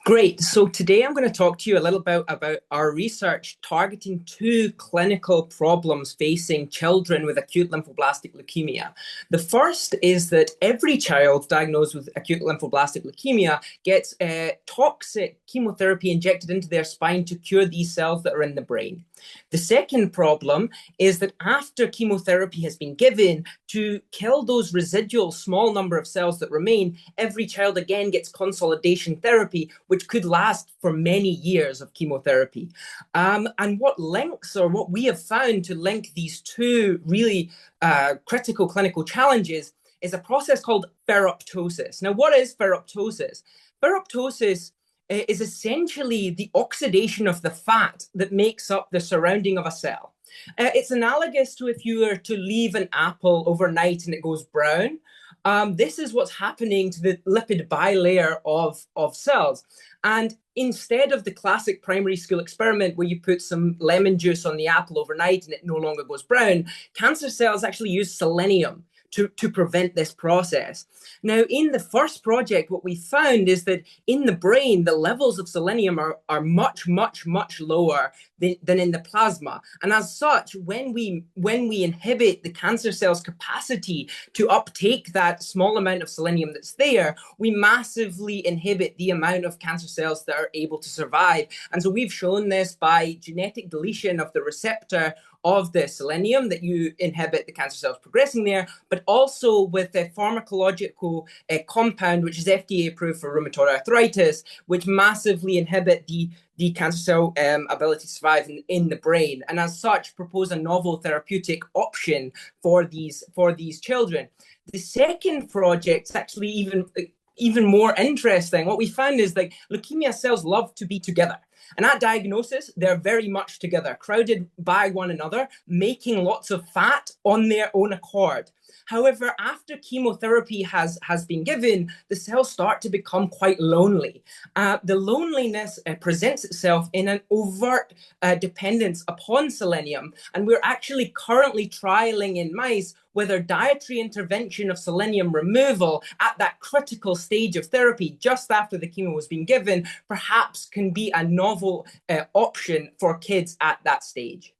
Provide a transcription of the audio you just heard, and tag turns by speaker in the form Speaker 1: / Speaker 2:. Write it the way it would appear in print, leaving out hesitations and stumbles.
Speaker 1: Great. So today I'm going to talk to you a little bit about our research targeting two clinical problems facing children with acute lymphoblastic leukemia. The first is that every child diagnosed with acute lymphoblastic leukemia gets toxic chemotherapy injected into their spine to cure these cells that are in the brain. The second problem is that after chemotherapy has been given to kill those residual small number of cells that remain, every child again gets consolidation therapy, which could last for many years of chemotherapy. And what we have found to link these two really critical clinical challenges is a process called ferroptosis. Now, what is ferroptosis? Ferroptosis is essentially the oxidation of the fat that makes up the surrounding of a cell. It's analogous to if you were to leave an apple overnight and it goes brown. This is what's happening to the lipid bilayer of cells. And instead of the classic primary school experiment where you put some lemon juice on the apple overnight and it no longer goes brown, cancer cells actually use selenium to prevent this process. Now, in the first project, what we found is that in the brain, the levels of selenium are much, much, much lower than in the plasma. And as such, when we inhibit the cancer cell's capacity to uptake that small amount of selenium that's there, we massively inhibit the amount of cancer cells that are able to survive. And so we've shown this by genetic deletion of the receptor of the selenium that you inhibit the cancer cells progressing there, but also with a pharmacological compound, which is FDA approved for rheumatoid arthritis, which massively inhibit the cancer cell ability to survive in the brain, and as such propose a novel therapeutic option for these children. The second project is actually even more interesting. What we found is that leukemia cells love to be together. And at diagnosis, they're very much together, crowded by one another, making lots of fat on their own accord. However, after chemotherapy has been given, the cells start to become quite lonely. The loneliness presents itself in an overt dependence upon selenium. And we're actually currently trialing in mice whether dietary intervention of selenium removal at that critical stage of therapy, just after the chemo was being given, perhaps can be a novel option for kids at that stage.